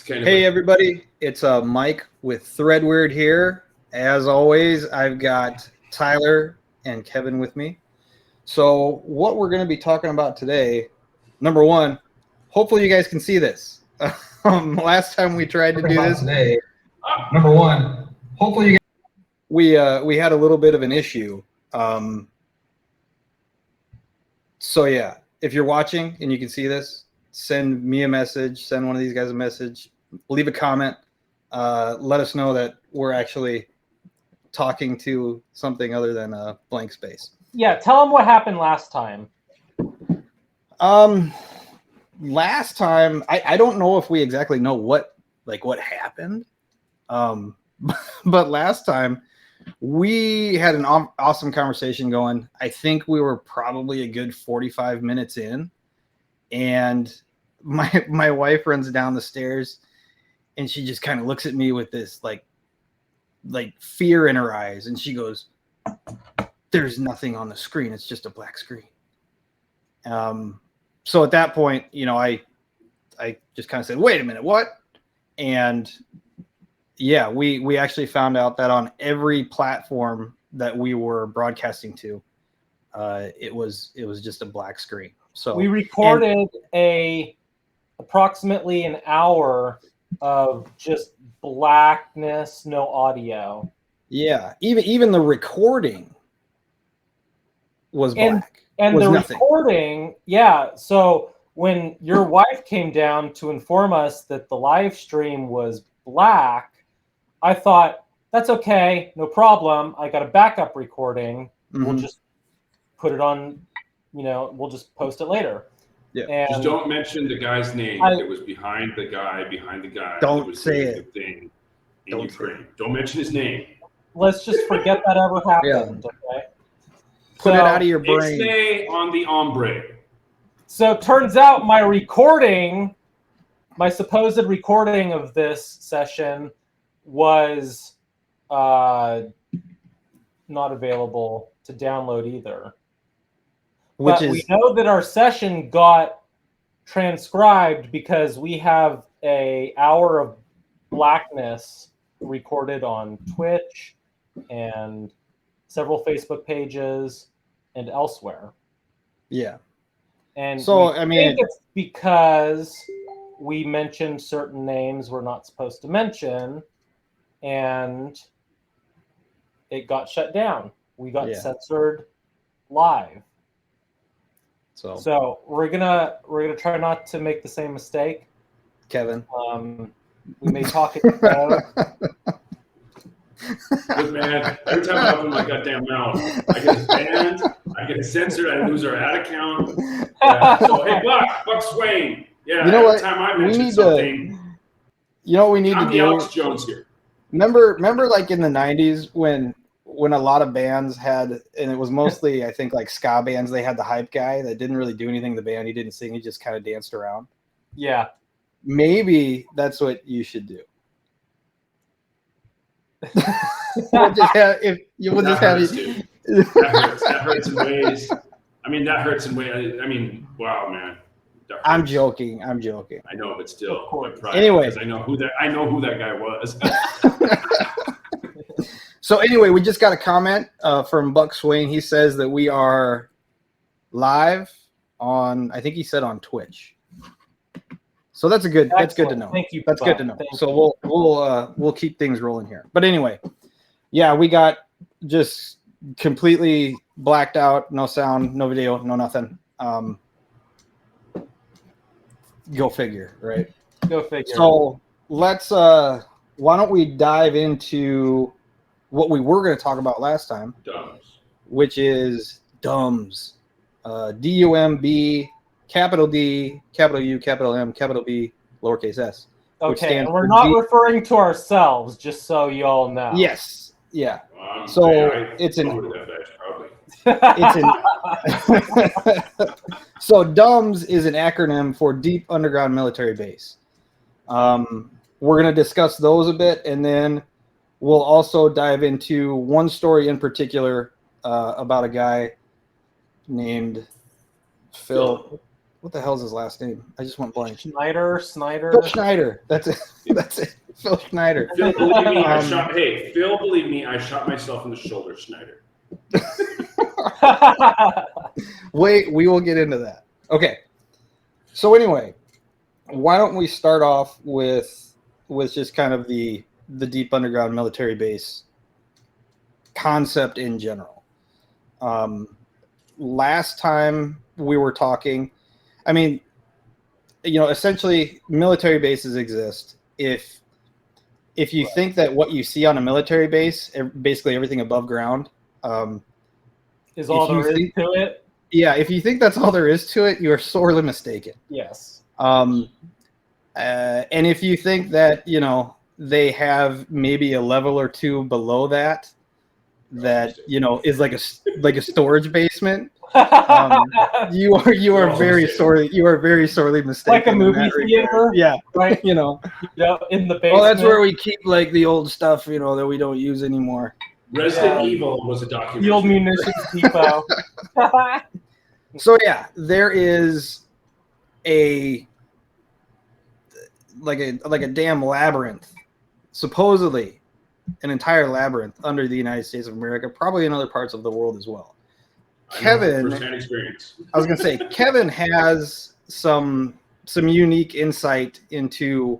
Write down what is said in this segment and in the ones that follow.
kind of Hey everybody, it's Mike with Threadweird here. As always, I've got Tyler and Kevin with me. So what we're going to be talking about today, number one, hopefully you guys can see this. Last time we tried to do this, today, number one, hopefully you we had a little bit of an issue. So yeah, if you're watching and you can see this, send me a message, send one of these guys a message, leave a comment, let us know that we're actually talking to something other than a blank space. Yeah, tell them what happened last time. Last time, I don't know if we exactly know what happened. But last time we had an awesome conversation going. I think we were probably a good 45 minutes in, and my wife runs down the stairs and she just kind of looks at me with this like fear in her eyes, and she goes, "There's nothing on the screen. It's just a black screen." So at that point, I just kind of said, "Wait a minute, what?" And yeah, we actually found out that on every platform that we were broadcasting to, it was just a black screen. So we recorded approximately an hour of just blackness, no audio. Yeah, even the recording was black. And was the nothing. recording, yeah. So when your wife came down to inform us that the live stream was black, I thought, that's okay, no problem. I got a backup recording. Mm-hmm. We'll just put it on, we'll just post it later. Yeah. And just don't mention the guy's name. It was behind the guy. Don't was say doing it. the thing in Ukraine. Don't mention his name. Let's just forget that ever happened. Yeah. Okay. Put it out of your brain. Ixnay on the hombre. So it turns out my supposed recording of this session was not available to download either. But we know that our session got transcribed because we have an hour of blackness recorded on Twitch and several Facebook pages and elsewhere. Yeah. And so I think it's because we mentioned certain names we're not supposed to mention, and it got shut down. We got censored live. So we're gonna try not to make the same mistake. Kevin. We may talk it down. Look, man, every time I open my goddamn mouth, I get banned, I get censored, I lose our ad account. Yeah. So, hey, Buck Swain. Yeah, every time I mention something. You know what we need to do? I'm the Alex Jones here. Remember like in the 90s when a lot of bands had, and it was mostly, I think, like ska bands, they had the hype guy that didn't really do anything in the band. He didn't sing. He just kind of danced around. Yeah. Maybe that's what you should do. We'll just have That hurts in ways. I mean, that hurts in ways. I mean, wow, man. I'm joking. I know, but still. Anyway, I know who that guy was. So anyway, we just got a comment from Buck Swain. He says that we are live on, I think he said on Twitch. So that's good to know. Thank you. That's good to know. So we'll keep things rolling here. But anyway, yeah, we got just completely blacked out, no sound, no video, no nothing. Go figure, right? Go figure. So let's why don't we dive into what we were going to talk about last time, which is D.U.M.Bs. D-U.M.B, capital D, capital U, capital M, capital B, lowercase s. Okay, and we're not referring to ourselves, just so you all know. Yes, yeah. So it's an so D.U.M.Bs is an acronym for Deep Underground Military Base. We're going to discuss those a bit, and then we'll also dive into one story in particular about a guy named Phil. What the hell's his last name? I just went blank. Snyder. Phil Schneider. That's it. That's it. Phil Schneider. Phil, believe me, Phil, believe me, I shot myself in the shoulder, Schneider. Wait, we will get into that. Okay. So anyway, why don't we start off with just kind of the deep underground military base concept in general. Last time we were talking, I mean, essentially military bases exist. If you think that what you see on a military base, basically everything above ground, is all there is to it. Yeah, if you think that's all there is to it, you are sorely mistaken. Yes. And if you think that they have maybe a level or two below that is like a storage basement, you are very sorely mistaken. Like a movie theater, yeah, right? In the basement. Well, that's where we keep like the old stuff, that we don't use anymore. Resident Evil was a documentary. The old munitions depot. So yeah, there is a damn labyrinth, supposedly an entire labyrinth under the United States of America, probably in other parts of the world as well. Kevin, firsthand experience. I was gonna say, Kevin has some unique insight into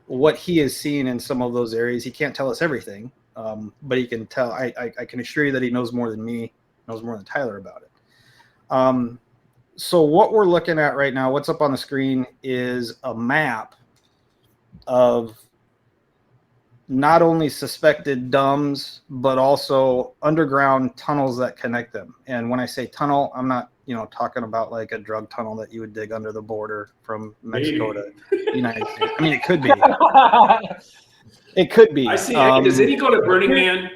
what he has seen in some of those areas. He can't tell us everything, but he can tell. I can assure you that he knows more than me, knows more than Tyler about it. So what we're looking at right now, what's up on the screen, is a map of not only suspected D.U.M.Bs, but also underground tunnels that connect them. And when I say tunnel, I'm not, talking about like a drug tunnel that you would dig under the border from Mexico to the United States. I mean, it could be. It could be. I see. Does any go to Burning Man?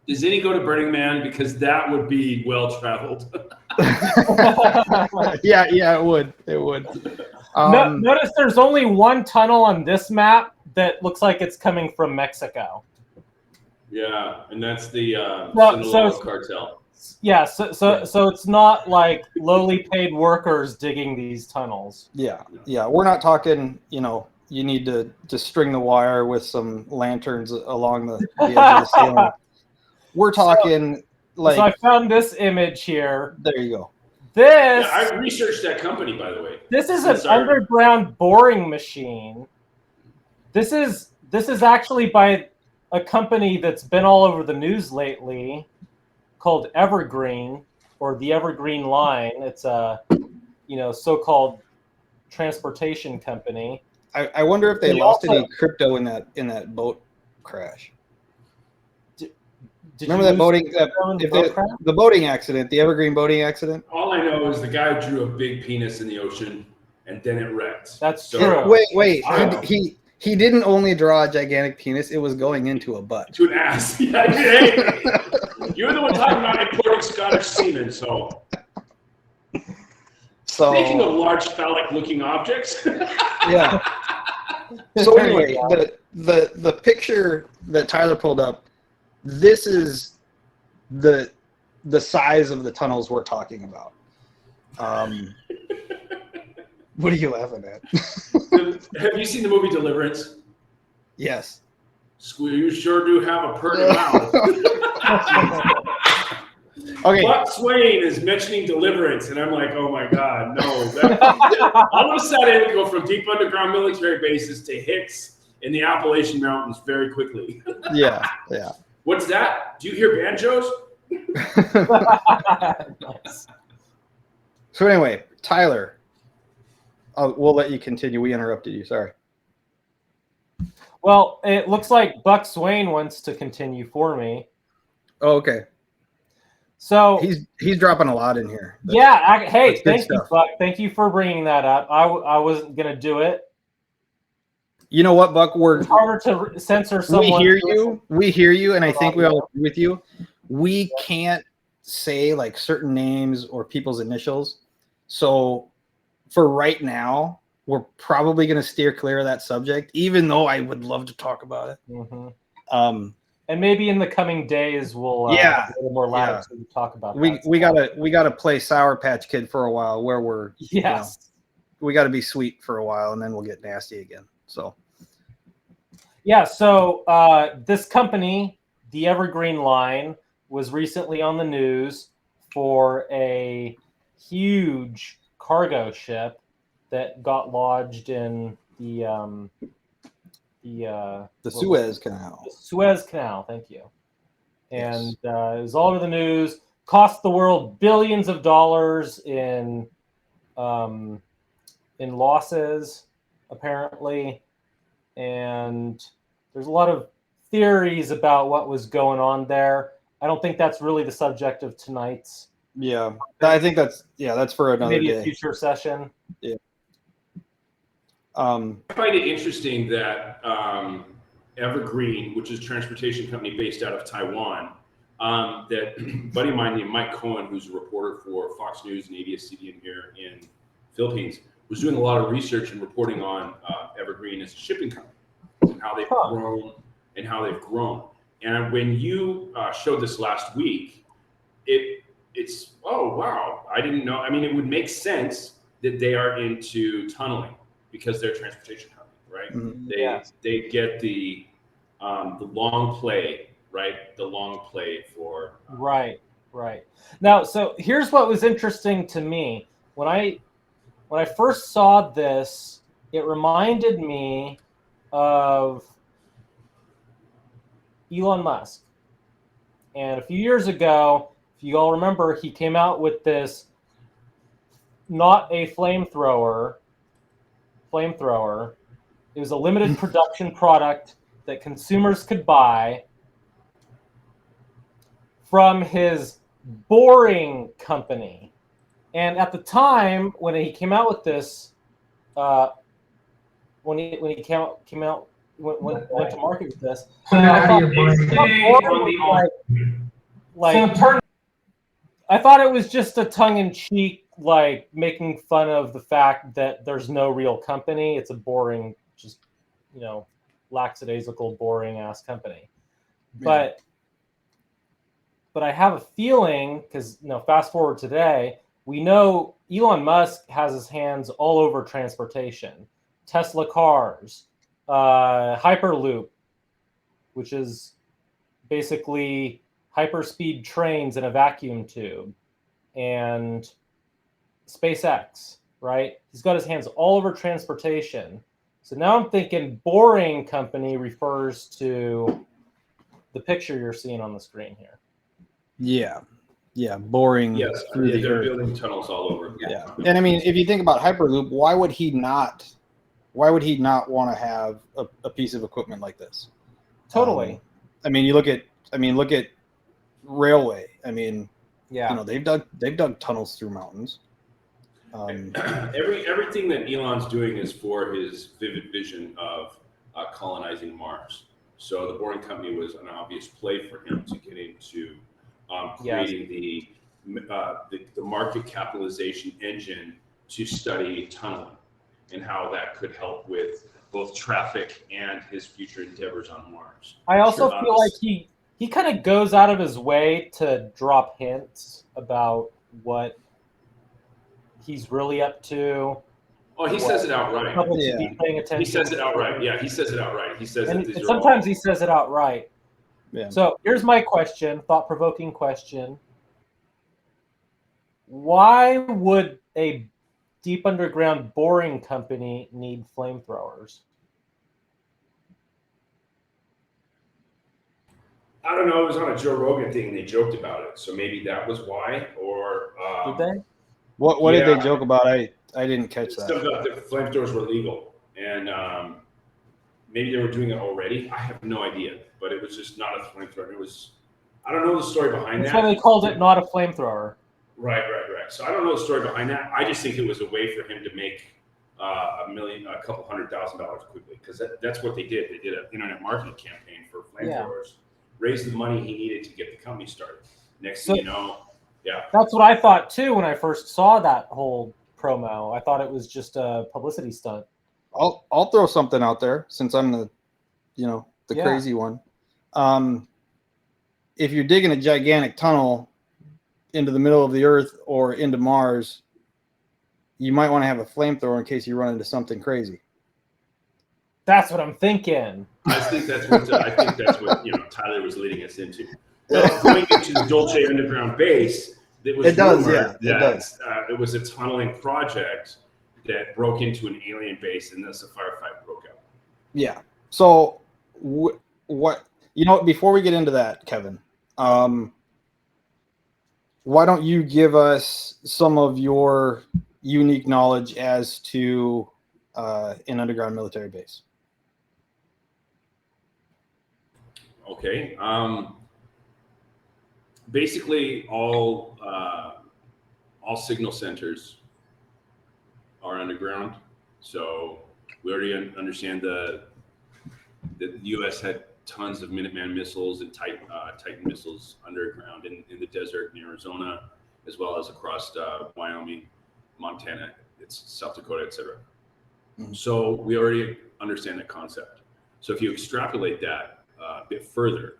Does any go to Burning Man? Because that would be well traveled. Yeah, it would. It would. Notice there's only one tunnel on this map that looks like it's coming from Mexico. Yeah, and that's the Sinaloa cartel. Yeah, so it's not like lowly paid workers digging these tunnels. Yeah. We're not talking, you need to string the wire with some lanterns along the edge of the ceiling. We're talking so I found this image here. There you go. I researched that company, by the way. This is an underground boring machine. This is actually by a company that's been all over the news lately, called Evergreen, or the Evergreen Line. It's a so-called transportation company. I wonder if they lost any crypto in that boat crash. Remember that boating the boating accident, the Evergreen boating accident? All I know is the guy drew a big penis in the ocean and then it wrecked. That's true. Wait. He didn't only draw a gigantic penis, it was going into a butt. To an ass. Yeah, hey, you're the one talking about importing Scottish semen, so. Speaking of large phallic-looking objects. Yeah. So anyway, the picture that Tyler pulled up, this is the size of the tunnels we're talking about. What are you laughing at? Have you seen the movie Deliverance? Yes. You sure do have a pretty mouth. Okay. Buck Swain is mentioning Deliverance, and I'm like, oh my God, no. All of a sudden, we go from deep underground military bases to hicks in the Appalachian Mountains very quickly. Yeah. What's that? Do you hear banjos? Nice. So anyway, Tyler, we'll let you continue. We interrupted you. Sorry. Well, it looks like Buck Swain wants to continue for me. Oh, okay. So he's dropping a lot in here. Hey, thank you, Buck. Thank you for bringing that up. I wasn't gonna do it. You know what, Buck? It's harder to censor someone. We hear you, and I think we all agree with you. We can't say like certain names or people's initials. So for right now, we're probably going to steer clear of that subject, even though I would love to talk about it. Mm-hmm. And maybe in the coming days we'll have a little more latitude to talk about that. We gotta play Sour Patch Kid for a while, where we're we got to be sweet for a while, and then we'll get nasty again. So this company, the Evergreen line, was recently on the news for a huge cargo ship that got lodged in the Suez Canal. The Suez Canal, thank you. And it was all over the news. Cost the world billions of dollars in losses, apparently. And there's a lot of theories about what was going on there. I don't think that's really the subject of tonight's. Yeah, I think that's for another maybe day. A future session. Yeah. I find it interesting that Evergreen, which is a transportation company based out of Taiwan, that buddy of mine named Mike Cohen, who's a reporter for Fox News and ABS-CBN here in Philippines, was doing a lot of research and reporting on Evergreen as a shipping company and how they've grown. And when you showed this last week, it's oh wow, I didn't know. I mean, it would make sense that they are into tunneling because they're a transportation company, right? Mm-hmm. They get the long play, right? The long play for right. Now, so here's what was interesting to me when I first saw this. It reminded me of Elon Musk. And a few years ago, if you all remember, he came out with this, not a flamethrower. It was a limited production product that consumers could buy from his boring company. And at the time when he came out with this, when he went to market with this, I thought it was just a tongue-in-cheek, like making fun of the fact that there's no real company. It's a boring, just lackadaisical, boring ass company. Yeah. But I have a feeling, because fast forward today, we know Elon Musk has his hands all over transportation. Tesla cars, Hyperloop, which is basically hyperspeed trains in a vacuum tube, and SpaceX, right? He's got his hands all over transportation. So now I'm thinking boring company refers to the picture you're seeing on the screen here. Yeah, boring. Yes, through they're building tunnels all over. Yeah, and I mean, if you think about Hyperloop, why would he not want to have a piece of equipment like this? Totally. I mean, look at railway. I mean, they've dug tunnels through mountains. Everything that Elon's doing is for his vivid vision of colonizing Mars. So the Boring Company was an obvious play for him to get into creating the market capitalization engine to study tunneling and how that could help with both traffic and his future endeavors on Mars. I also feel like he kind of goes out of his way to drop hints about what he's really up to. Oh, he says it outright. Paying attention. He says it outright. Yeah, he says it outright. He says and sometimes he says it outright. Yeah. So here's my question, thought-provoking question. Why would a deep underground boring company need flamethrowers? I don't know. It was on a Joe Rogan thing, and they joked about it. So maybe that was why. Or did they? What did they joke about? I didn't catch that. Stuff about the flamethrowers were legal, and maybe they were doing it already. I have no idea, but it was just not a flamethrower. It was. I don't know the story behind that. That's why they called it not a flamethrower. Right. So I don't know the story behind that. I just think it was a way for him to make a couple $100,000 quickly, because that's what they did. They did an internet marketing campaign for flamethrowers, raised the money he needed to get the company started. Next thing you know, that's what I thought too when I first saw that whole promo. I thought it was just a publicity stunt. I'll throw something out there since I'm the crazy one. if you're digging a gigantic tunnel into the middle of the earth or into Mars, you might want to have a flamethrower in case you run into something crazy. That's what I'm thinking. I think that's what Tyler was leading us into. Well, going into the Dolce underground base, it was rumored that it was a tunneling project that broke into an alien base, and thus a firefight broke out. Yeah. So what before we get into that, Kevin, why don't you give us some of your unique knowledge as to an underground military base? Okay. Basically, all signal centers are underground. So we already understand the U.S. had tons of Minuteman missiles and Titan missiles underground in the desert in Arizona, as well as across Wyoming, Montana, South Dakota, etc. Mm-hmm. So we already understand that concept. So if you extrapolate that a bit further,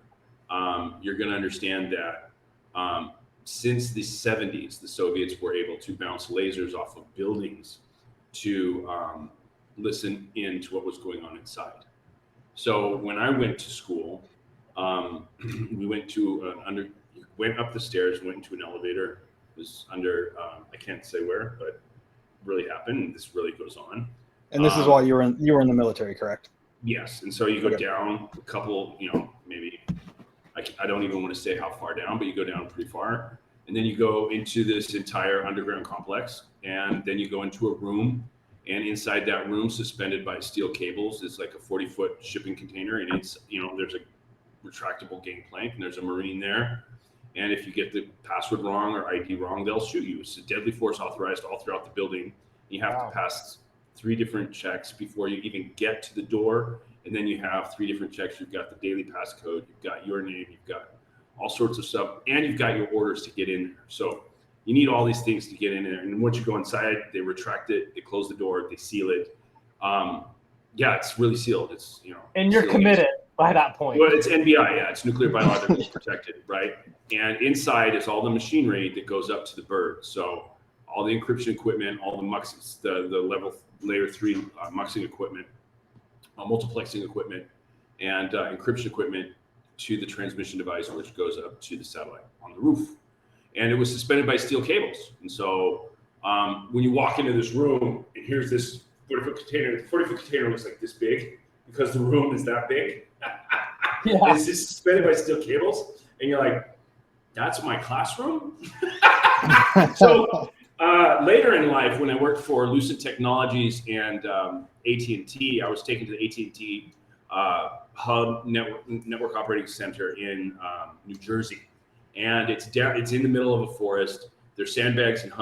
you're going to understand that since the 70s, the Soviets were able to bounce lasers off of buildings to listen in to what was going on inside. So when I went to school, we went to went up the stairs, went into an elevator. It was under I can't say where, but really happened. And this really goes on. And this is while you were in the military, correct? Yes. And so you go down a couple, maybe I don't even want to say how far down, but you go down pretty far, and then you go into this entire underground complex, and then you go into a room. And inside that room, suspended by steel cables, is like a 40-foot shipping container. And it's, there's a retractable gangplank, and there's a Marine there. And if you get the password wrong or ID wrong, they'll shoot you. It's a deadly force authorized all throughout the building. You have to pass 3 different checks before you even get to the door. And then you have 3 different checks. You've got the daily passcode, you've got your name, you've got all sorts of stuff, and you've got your orders to get in there. So you need all these things to get in there. And once you go inside, they retract it, they close the door, they seal it. It's really sealed. It's, and you're committed by that point. Well, it's NBI, it's nuclear biologically protected, right? And inside is all the machinery that goes up to the bird. So all the encryption equipment, all the muxes, the level layer 3 muxing equipment, multiplexing equipment, and encryption equipment to the transmission device, which goes up to the satellite on the roof. And it was suspended by steel cables. And so when you walk into this room, and here's this 40-foot container. The 40-foot container looks like this big because the room is that big. Yeah. It's just suspended by steel cables. And you're like, that's my classroom? So later in life, when I worked for Lucent Technologies and AT&T, I was taken to the AT&T hub network operating center in New Jersey. And it's in the middle of a forest. There's sandbags and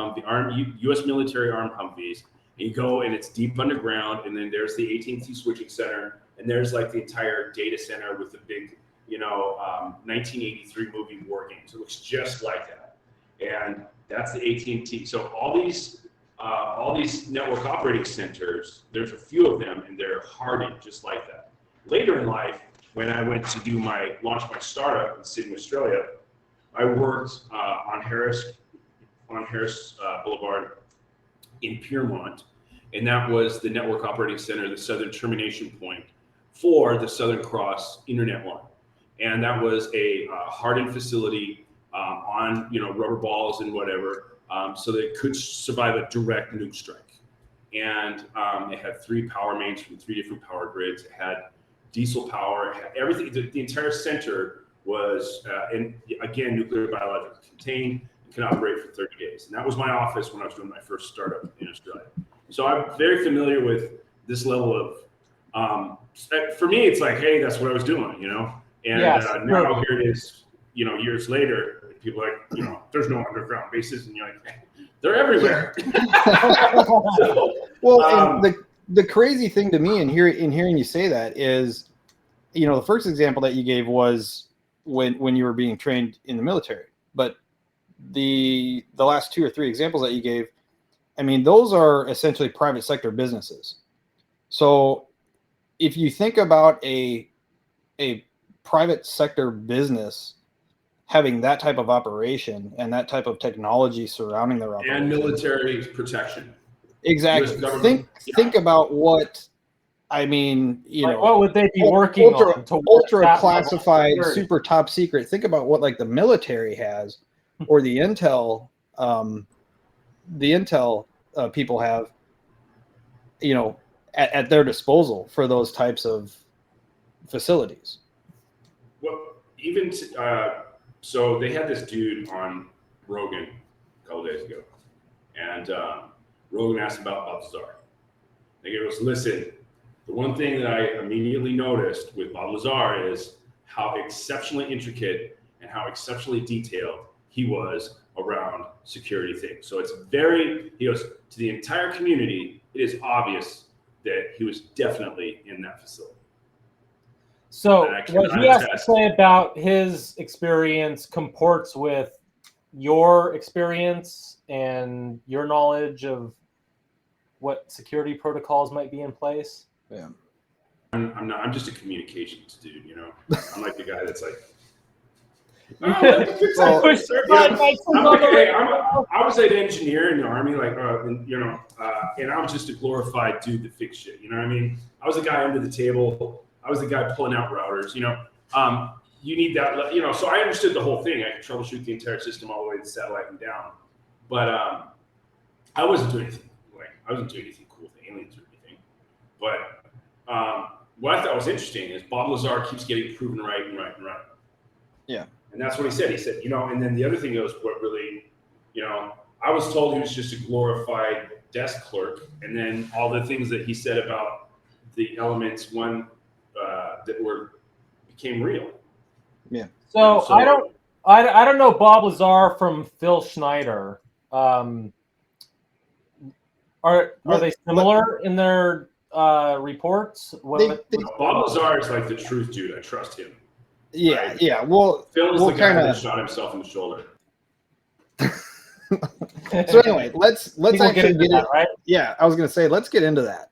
U.S. military armed Humvees. And you go, and it's deep underground. And then there's the AT&T switching center, and there's like the entire data center with the big, 1983 movie War Games. It looks just like that. And that's the AT&T. So all these network operating centers, there's a few of them, and they're hardened just like that. Later in life, when I went to launch my startup in Sydney, Australia, I worked on Harris Boulevard in Piermont, and that was the network operating center, the southern termination point for the Southern Cross internet line. And that was a hardened facility on rubber balls and whatever, so that it could survive a direct nuke strike. And it had 3 power mains from 3 different power grids. It had diesel power, it had everything. The entire center was, and again, nuclear biologically contained, and can operate for 30 days. And that was my office when I was doing my first startup in Australia. So I'm very familiar with this level of, for me, it's like, hey, that's what I was doing, And yes, now here it is, years later, people are like, there's no underground bases, and you're like, they're everywhere. And the crazy thing to me in hearing you say that is, the first example that you gave was when you were being trained in the military, but the last 2 or 3 examples that you gave, I mean, those are essentially private sector businesses. So if you think about a private sector business, having that type of operation and that type of technology surrounding their operation. And military protection. Exactly. Think about what, I mean, what would they be working on? Ultra classified, super top secret. Think about what like the military has, or the intel, people have, at their disposal for those types of facilities. Well, even so, they had this dude on Rogan a couple days ago, and Rogan asked about Balthazar. He goes, "Listen, the one thing that I immediately noticed with Balthazar is how exceptionally intricate and how exceptionally detailed he was around security things. So it's he goes, to the entire community, it is obvious that he was definitely in that facility." So what he has to say about his experience comports with your experience and your knowledge of what security protocols might be in place. Yeah. I'm just a communications dude, I'm like the guy that's like, I was an engineer in the Army, and I was just a glorified dude that fixed shit. You know what I mean? I was the guy under the table. I was the guy pulling out routers. You need that. So I understood the whole thing. I could troubleshoot the entire system all the way to the satellite and down. But I wasn't doing anything. I wasn't doing anything cool with aliens or anything. But what I thought was interesting is Bob Lazar keeps getting proven right and right and right. Yeah. And that's what he said. He said, and then the other thing was what really, I was told he was just a glorified desk clerk. And then all the things that he said about the elements, that became real. Yeah. So I don't know Bob Lazar from Phil Schneider. Are they similar in their reports? Bob Lazar is like the truth dude. I trust him. Yeah, right? Yeah. Well, Phil is the guy that shot himself in the shoulder. So anyway, let's actually get into that, right? Yeah, I was gonna say let's get into that.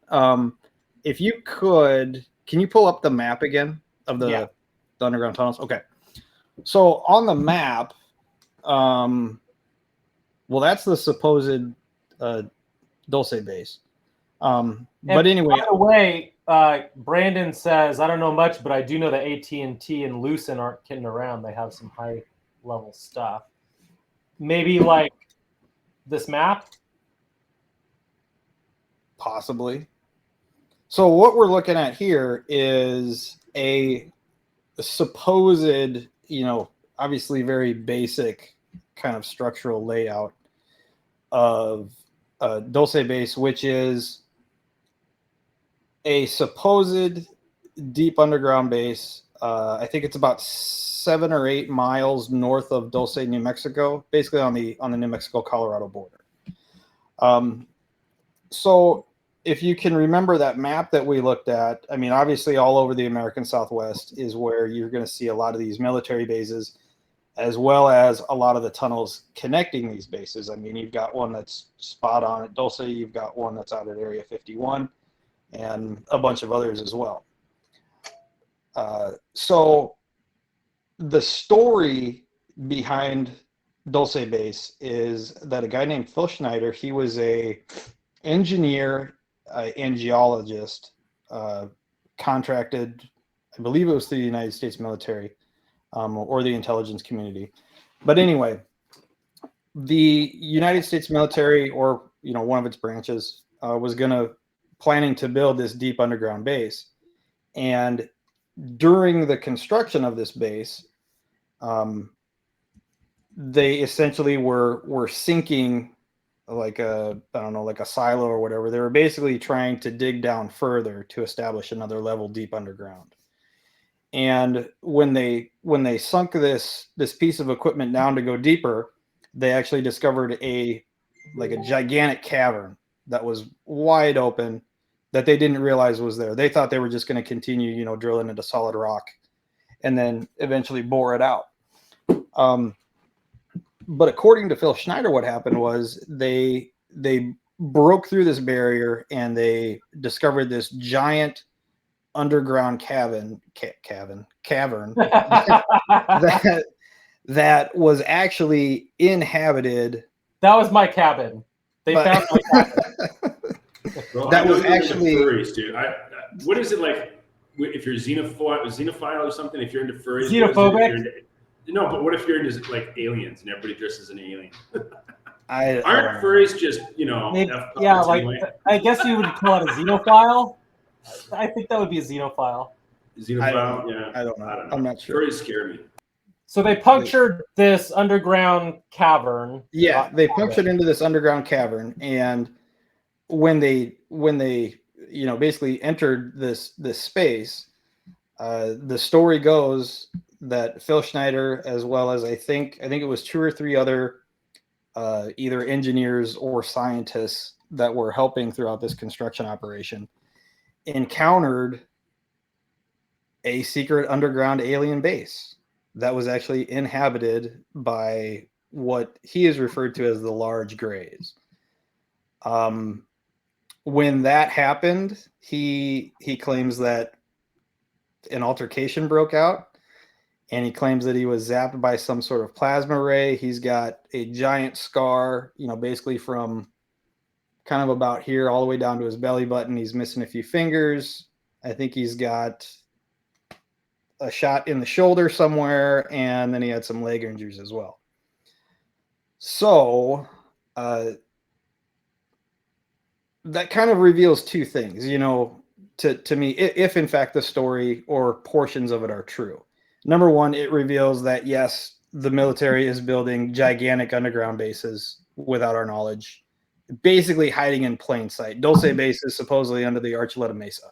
If you could, can you pull up the map again of the underground tunnels? Okay. So on the map, well, that's the supposed Dulce base. But anyway, by the way, Brandon says, I don't know much, but I do know that AT&T and Lucent aren't kidding around. They have some high level stuff. Maybe like this map? Possibly. So what we're looking at here is a supposed, obviously very basic kind of structural layout of Dulce base, which is a supposed deep underground base. I think it's about 7 or 8 miles north of Dulce, New Mexico, basically on the New Mexico-Colorado border. So if you can remember that map that we looked at, I mean, obviously all over the American Southwest is where you're going to see a lot of these military bases, as well as a lot of the tunnels connecting these bases. I mean, you've got one that's spot on at Dulce, you've got one that's out at Area 51, and a bunch of others as well. So the story behind Dulce base is that a guy named Phil Schneider, he was a engineer and geologist, contracted, I believe it was through the United States military, or the intelligence community. But anyway, the United States military, or one of its branches, was planning to build this deep underground base. And during the construction of this base, they essentially were sinking like a silo or whatever. They were basically trying to dig down further to establish another level deep underground. And when they sunk this piece of equipment down to go deeper, they actually discovered a gigantic cavern that was wide open that they didn't realize was there. They thought they were just going to continue, drilling into solid rock and then eventually bore it out. But according to Phil Schneider, what happened was they broke through this barrier and they discovered this giant underground cavern that was actually inhabited. That was my cabin. They found my cabin. Bro, That I know was you're actually- into furries, dude. What is it like if you're xenophile or something? If you're into furries, Xenophobic? No, but what if you're into like aliens and everybody dresses as an alien? I Aren't furries just Maybe, F yeah, puppets like anyway? I guess you would call it a xenophile. I think that would be a xenophile. Xenophile? Yeah, I don't know. I don't know. I'm not sure. Furries scare me. So they punctured this underground cavern. Yeah, they punctured into this underground cavern, and when they basically entered this space, the story goes that Phil Schneider, as well as I think it was 2 or 3 other either engineers or scientists that were helping throughout this construction operation, encountered a secret underground alien base that was actually inhabited by what he is referred to as the large grays. When that happened, he claims that an altercation broke out, and he claims that he was zapped by some sort of plasma ray. He's got a giant scar, basically from kind of about here all the way down to his belly button. He's missing a few fingers. I think he's got a shot in the shoulder somewhere, and then he had some leg injuries as well. So that kind of reveals 2 things, to me, if in fact the story or portions of it are true. Number one, it reveals that yes, the military is building gigantic underground bases without our knowledge, basically hiding in plain sight. Dulce base is supposedly under the Archuleta Mesa.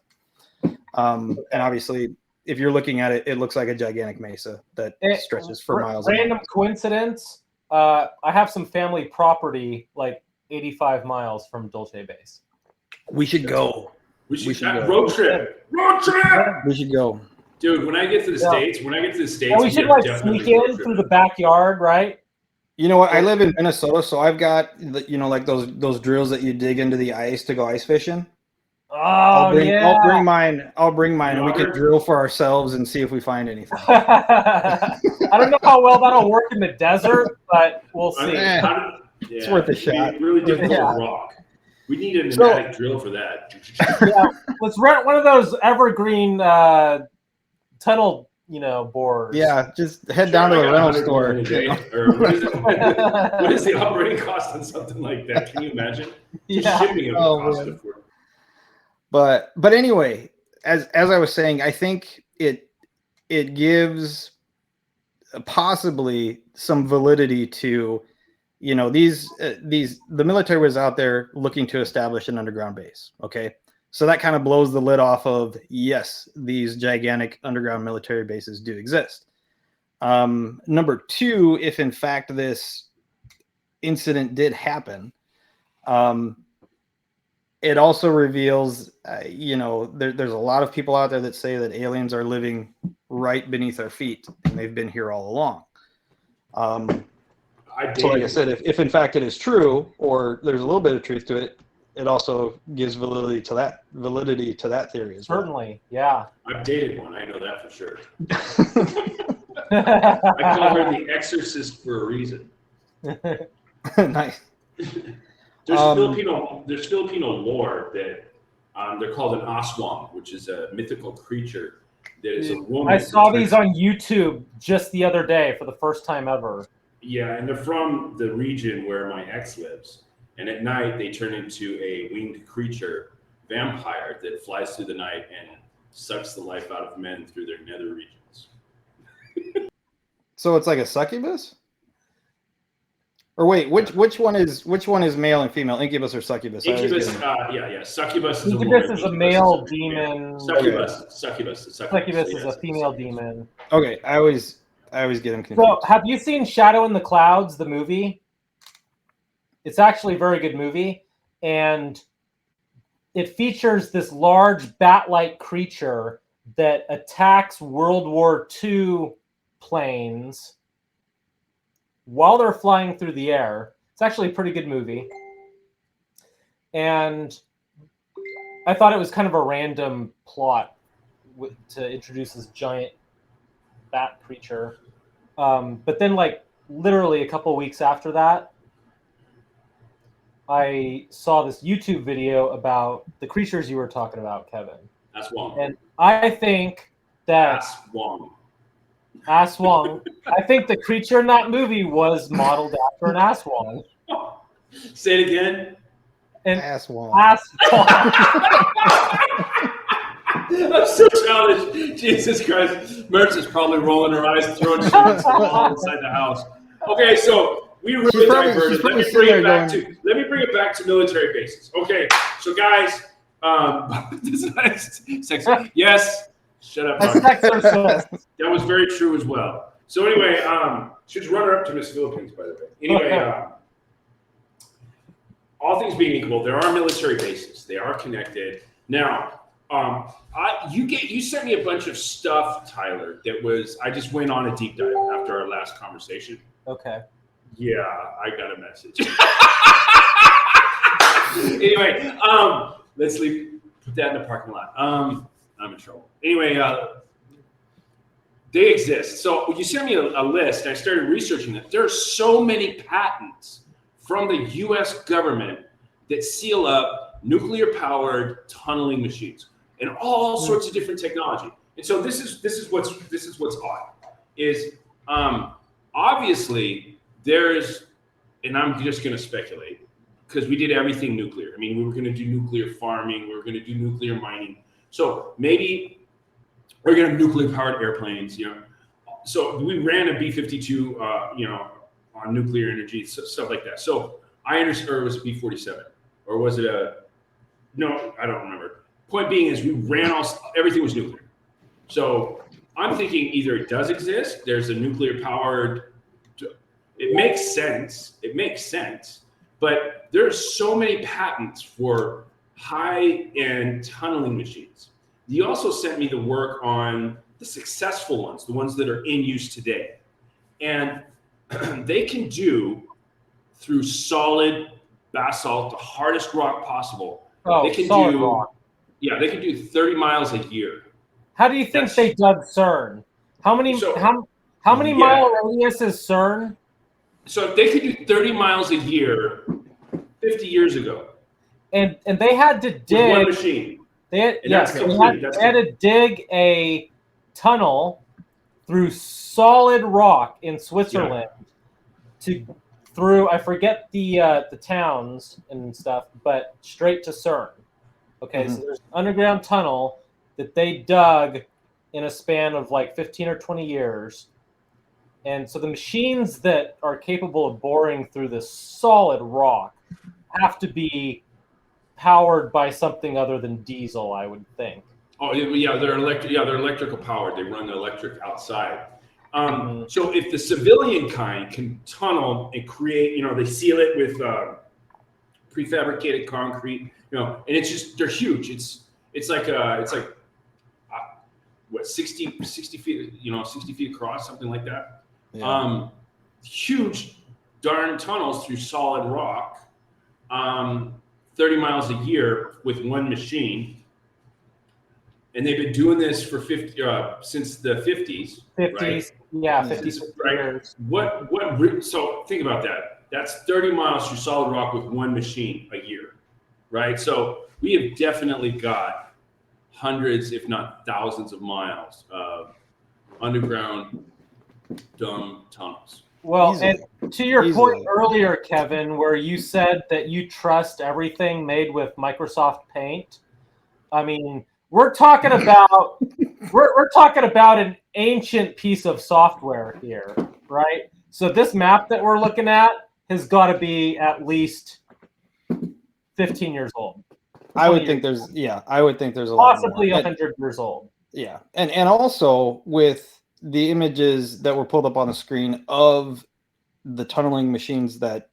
And obviously, if you're looking at it, it looks like a gigantic mesa that stretches for miles. Random coincidence. I have some family property like 85 miles from Dulce base. We should go. We should go. Road trip. Road trip. We should go. Dude, when I get to the States, Yeah, we should like sneak in through the backyard, right? You know what? I live in Minnesota, so I've got like those drills that you dig into the ice to go ice fishing. Oh, I'll bring mine, and we Water? can drill for ourselves and see if we find anything. I don't know how well that'll work in the desert, but we'll see. It's worth a shot. It's really difficult to rock. We need a pneumatic drill for that. Yeah, let's rent one of those evergreen tunnel, boards. Yeah, just head down to the rental store. What is the operating cost on something like that? Can you imagine? Yeah. Shipping it would cost it. But anyway, as I was saying, I think it gives possibly some validity to the military was out there looking to establish an underground base. Okay, so that kind of blows the lid off of, yes, these gigantic underground military bases do exist. Number 2, if in fact this incident did happen, it also reveals, there's a lot of people out there that say that aliens are living right beneath our feet, and they've been here all along. So like I said, if in fact it is true, or there's a little bit of truth to it, it also gives validity to that theory as well. Certainly, yeah. I've dated one, I know that for sure. I call her the exorcist for a reason. Nice. There's Filipino lore that they're called an aswang, which is a mythical creature that is a woman. I saw these on YouTube just the other day for the first time ever. Yeah, and they're from the region where my ex lives. And at night, they turn into a winged creature, vampire, that flies through the night and sucks the life out of men through their nether regions. So it's like a succubus? Or wait, which one is male and female? Incubus or succubus? Incubus, yeah. Succubus is Incubus a is a male demon. Succubus is a female demon. Okay, I always get them confused. So, have you seen Shadow in the Clouds, the movie? It's actually a very good movie, and it features this large bat-like creature that attacks World War II planes while they're flying through the air. It's actually a pretty good movie. And I thought it was kind of a random plot to introduce this giant bat creature. But then, like, literally a couple weeks after that, I saw this YouTube video about the creatures you were talking about, Kevin. That's Wong. And I think that That's Wong. Aswang, I think the creature in that movie was modeled after an Aswang. Say it again. An Aswang. I'm so childish. Jesus Christ. Mertz is probably rolling her eyes, throwing shit inside the house. Okay, so we really diverted. Let me bring it back to military bases. Okay, so guys, sex. Yes. Shut up, Mark. That was very true as well. So anyway, she's runner-up to Miss Philippines, by the way. Anyway, all things being equal, there are military bases. They are connected. Now, you sent me a bunch of stuff, Tyler, that was, I just went on a deep dive after our last conversation. Okay. Yeah, I got a message. Anyway, let's put that in the parking lot. I'm in trouble. Anyway, they exist. So you sent me a list, and I started researching it. There are so many patents from the U.S. government that seal up nuclear-powered tunneling machines and all sorts of different technology. And so this is what's odd is obviously there's, and I'm just going to speculate because we did everything nuclear. I mean, we were going to do nuclear farming, we were going to do nuclear mining. So maybe we're going to have nuclear-powered airplanes, So we ran a B-52, on nuclear energy, stuff like that. So I understand, or it was a B-47, or was it no, I don't remember. Point being is we ran everything was nuclear. So I'm thinking either it does exist, there's a nuclear-powered, it makes sense, but there's so many patents for high-end tunneling machines. You also sent me the work on the successful ones, the ones that are in use today. And they can do through solid basalt, the hardest rock possible. Oh, they can solid do, rock. Yeah, they can do 30 miles a year. How do you think they dug CERN? How many mile radius is CERN? So they could do 30 miles a year 50 years ago. And they had to dig with one machine. They had to dig a tunnel through solid rock in Switzerland through I forget the towns and stuff, but straight to CERN. Okay, so there's an underground tunnel that they dug in a span of like 15 or 20 years. And so the machines that are capable of boring through this solid rock have to be powered by something other than diesel, I would think. Oh yeah, they're electric. Yeah, they're electrical powered. They run the electric outside. So if the civilian kind can tunnel and create, they seal it with prefabricated concrete, and it's just they're huge. It's like what 60 feet, 60 feet across, something like that. Yeah. Huge darn tunnels through solid rock. 30 miles a year with one machine, and they've been doing this for since the 50s. 50s, right? Yeah, 50s years. So think about that. That's 30 miles through solid rock with one machine a year, right? So we have definitely got hundreds, if not thousands, of miles of underground dumb tunnels. Well, and to your point earlier, Kevin, where you said that you trust everything made with Microsoft Paint, I mean, we're talking about we're talking about an ancient piece of software here, right? So this map that we're looking at has got to be at least 15 years old. I would think there's a lot possibly 100 years old. Yeah, and also with the images that were pulled up on the screen of the tunneling machines that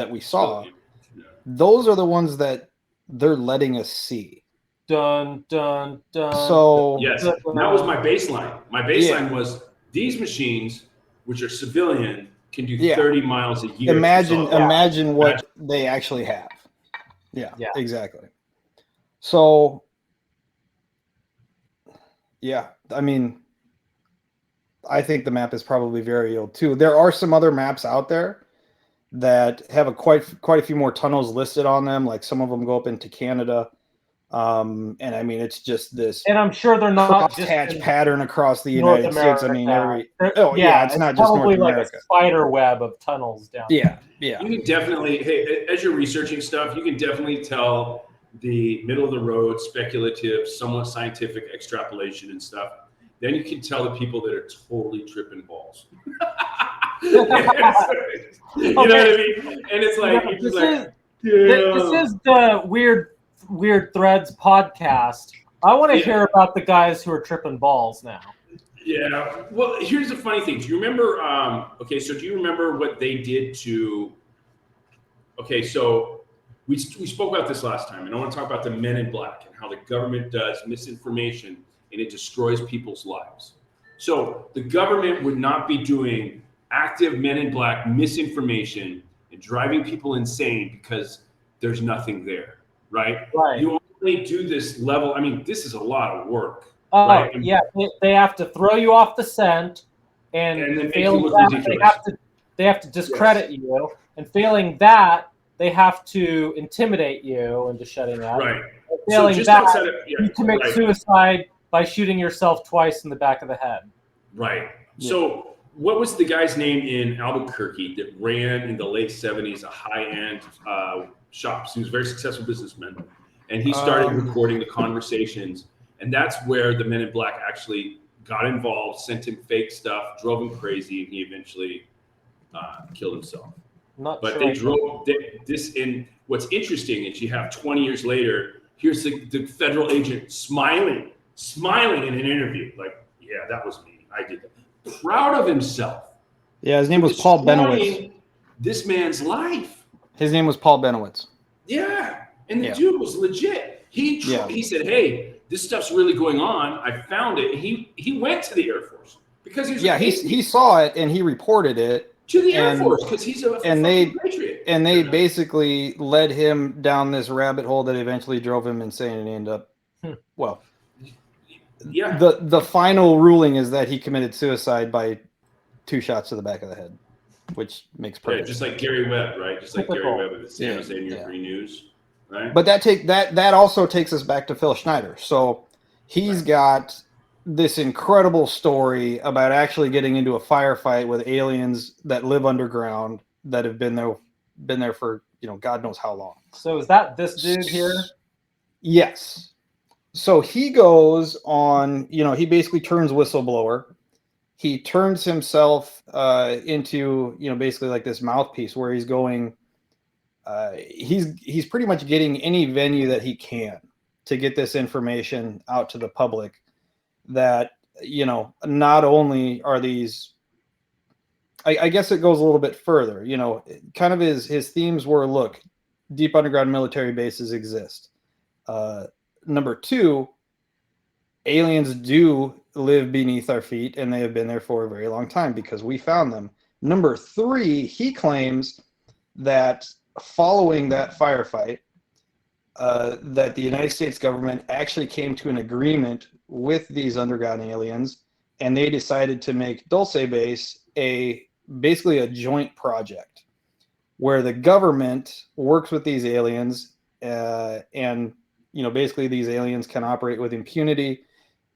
we saw, those are the ones that they're letting us see. Dun, dun, dun. So yes, that was my baseline. My baseline was these machines, which are civilian, can do 30 miles a year. Imagine what they actually have. Yeah, exactly. So, yeah, I mean, I think the map is probably very old too. There are some other maps out there that have quite a few more tunnels listed on them. Like some of them go up into Canada. And I mean, it's just this. And I'm sure they're not just hatch pattern across the North United States. I mean, it's not just North America. Like a spider web of tunnels down. Yeah. You can definitely, as you're researching stuff, you can definitely tell the middle of the road, speculative, somewhat scientific extrapolation and stuff. Then you can tell the people that are totally tripping balls. You know what I mean? And it's like, this is the Weird Threads podcast. I want to hear about the guys who are tripping balls now. Yeah. Well, here's the funny thing. Do you remember? Do you remember what they did to? Okay, so we spoke about this last time, and I want to talk about the Men in Black and how the government does misinformation and it destroys people's lives. So the government would not be doing active Men in Black misinformation and driving people insane because there's nothing there, right? Right. You only do this level. I mean, this is a lot of work. Oh, right? Yeah. They have to throw you off the scent, and then failing look that, they have to discredit you, and failing that, they have to intimidate you into shutting up. Right. And failing so just that, you commit suicide by shooting yourself twice in the back of the head. Right. Yeah. So what was the guy's name in Albuquerque that ran in the late 70s a high-end shops? He was a very successful businessman, and he started recording the conversations. And that's where the Men in Black actually got involved, sent him fake stuff, drove him crazy, and he eventually killed himself. They drove this in. What's interesting is you have 20 years later, here's the federal agent smiling in an interview. Like, yeah, that was me. I did that. Proud of himself. Yeah, his name was Paul Benowitz. This man's life. His name was Paul Benowitz. Yeah. And the dude was legit. He said, hey, this stuff's really going on. I found it. He went to the Air Force because he saw it and he reported it to the Air Force because he's a patriot. And they basically led him down this rabbit hole that eventually drove him insane, and he ended up the final ruling is that he committed suicide by 2 shots to the back of the head, which makes perfect sense. Just like Gary Webb, right? Just like Gary Webb of the San Jose New York Free News. Right. But that also takes us back to Phil Schneider. So he's got this incredible story about actually getting into a firefight with aliens that live underground that have been there for God knows how long. So is that this dude here? Yes. So he goes on, he basically turns whistleblower. He turns himself into, basically like this mouthpiece where he's going. He's pretty much getting any venue that he can to get this information out to the public that, not only are these, I guess it goes a little bit further, kind of his themes were, look, deep underground military bases exist. Number 2, aliens do live beneath our feet and they have been there for a very long time because we found them. Number 3, he claims that following that firefight, that the United States government actually came to an agreement with these underground aliens, and they decided to make Dulce Base basically a joint project where the government works with these aliens, and basically these aliens can operate with impunity,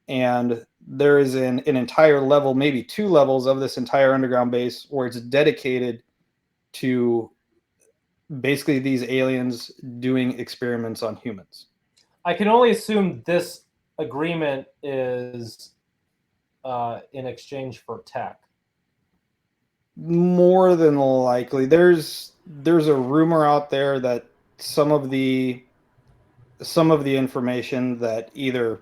and there is an entire level, maybe 2 levels of this entire underground base where it's dedicated to basically these aliens doing experiments on humans. I can only assume this agreement is in exchange for tech. More than likely. There's a rumor out there that some of the information that either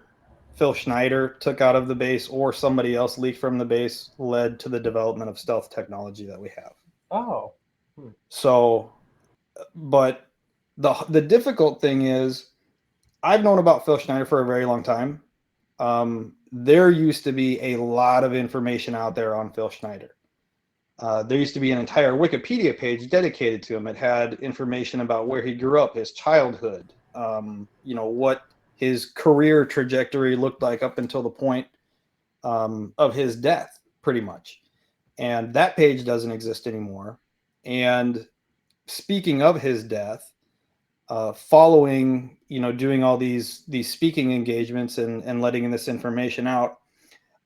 Phil Schneider took out of the base or somebody else leaked from the base led to the development of stealth technology that we have. Oh. So, but the difficult thing is, I've known about Phil Schneider for a very long time. There used to be a lot of information out there on Phil Schneider. There used to be an entire Wikipedia page dedicated to him. It had information about where he grew up, his childhood, what his career trajectory looked like up until the point of his death. pretty much. And that page doesn't exist anymore. And speaking of his death, following, doing all these speaking engagements and letting this information out,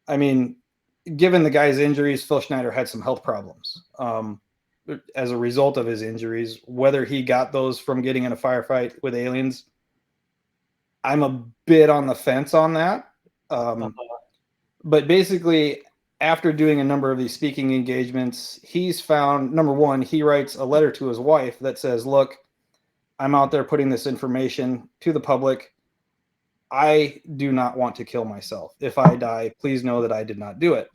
I mean, given the guy's injuries, Phil Schneider had some health problems as a result of his injuries. Whether he got those from getting in a firefight with aliens, I'm a bit on the fence on that. But basically, after doing a number of these speaking engagements, he's found, number one, he writes a letter to his wife that says, look, I'm out there putting this information to the public. I do not want to kill myself. If I die, please know that I did not do it.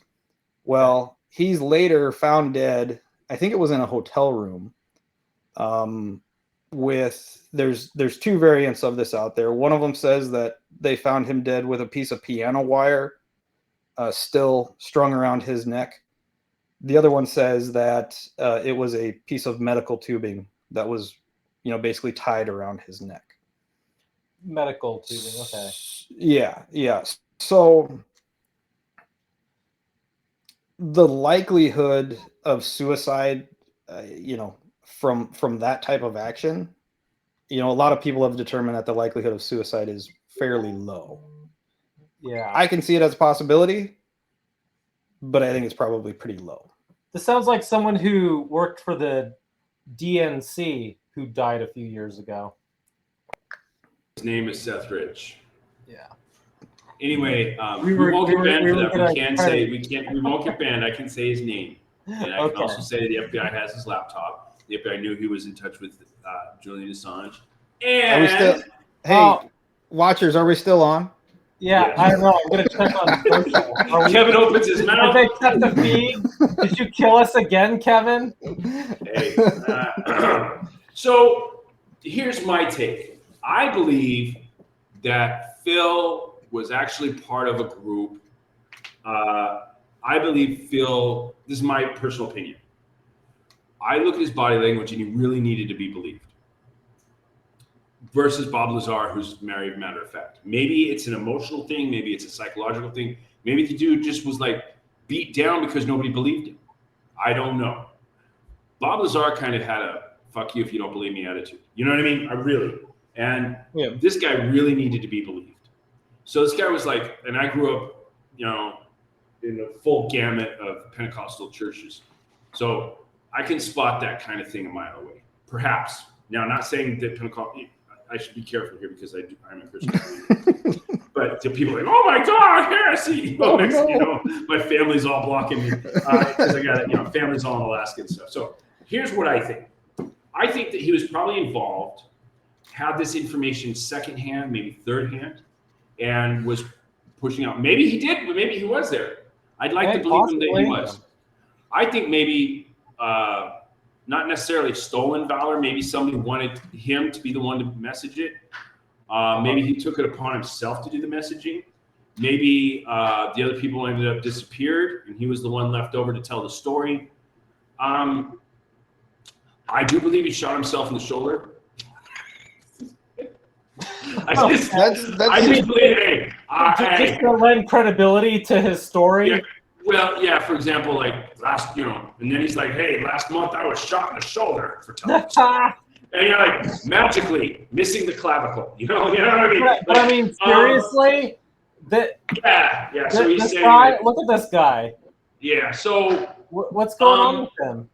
Well, he's later found dead. I think it was in a hotel room. There's two variants of this out there. One of them says that they found him dead with a piece of piano wire still strung around his neck. The other one says that it was a piece of medical tubing that was, basically tied around his neck. Medical tubing, okay. Yeah. So the likelihood of suicide, from that type of action, a lot of people have determined that the likelihood of suicide is fairly low. Yeah. I can see it as a possibility, but I think it's probably pretty low. This sounds like someone who worked for the DNC who died a few years ago. His name is Seth Rich. Yeah. Anyway, we won't get banned for that. We won't get banned. I can say his name. And I can also say that the FBI has his laptop. The FBI knew he was in touch with Julian Assange. And watchers, are we still on? Yeah, I don't know. I'm going to check on social. Kevin opens his mouth. Did they check the feed? Did you kill us again, Kevin? Hey. So here's my take. I believe that Phil was actually part of a group. I believe Phil, this is my personal opinion. I look at his body language and he really needed to be believed. Versus Bob Lazar, who's married, matter of fact. Maybe it's an emotional thing. Maybe it's a psychological thing. Maybe the dude just was like beat down because nobody believed him. I don't know. Bob Lazar kind of had a fuck you if you don't believe me attitude. You know what I mean? And this guy really needed to be believed. So this guy was like, and I grew up, in the full gamut of Pentecostal churches. So I can spot that kind of thing a mile away. Perhaps. Now, I'm not saying that Pentecostal, I should be careful here because I'm a Christian. But to people like, oh my God, heresy! My family's all blocking me because I got family's all in Alaska and stuff. So here's what I think. I think that he was probably involved, had this information secondhand, maybe third hand, and was pushing out. Maybe he did, but maybe he was there. I'd like to believe him that he was. I think maybe not necessarily stolen valor. Maybe somebody wanted him to be the one to message it. Maybe he took it upon himself to do the messaging. Maybe the other people ended up disappeared and he was the one left over to tell the story. I do believe he shot himself in the shoulder. Just to lend credibility to his story. Yeah. Well, yeah, for example, like and then he's like, hey, last month I was shot in the shoulder for telling the story. And you're like, magically missing the clavicle. You know what I mean? But I mean, seriously? So he's this saying guy, look at this guy. Yeah, so what's going on with him?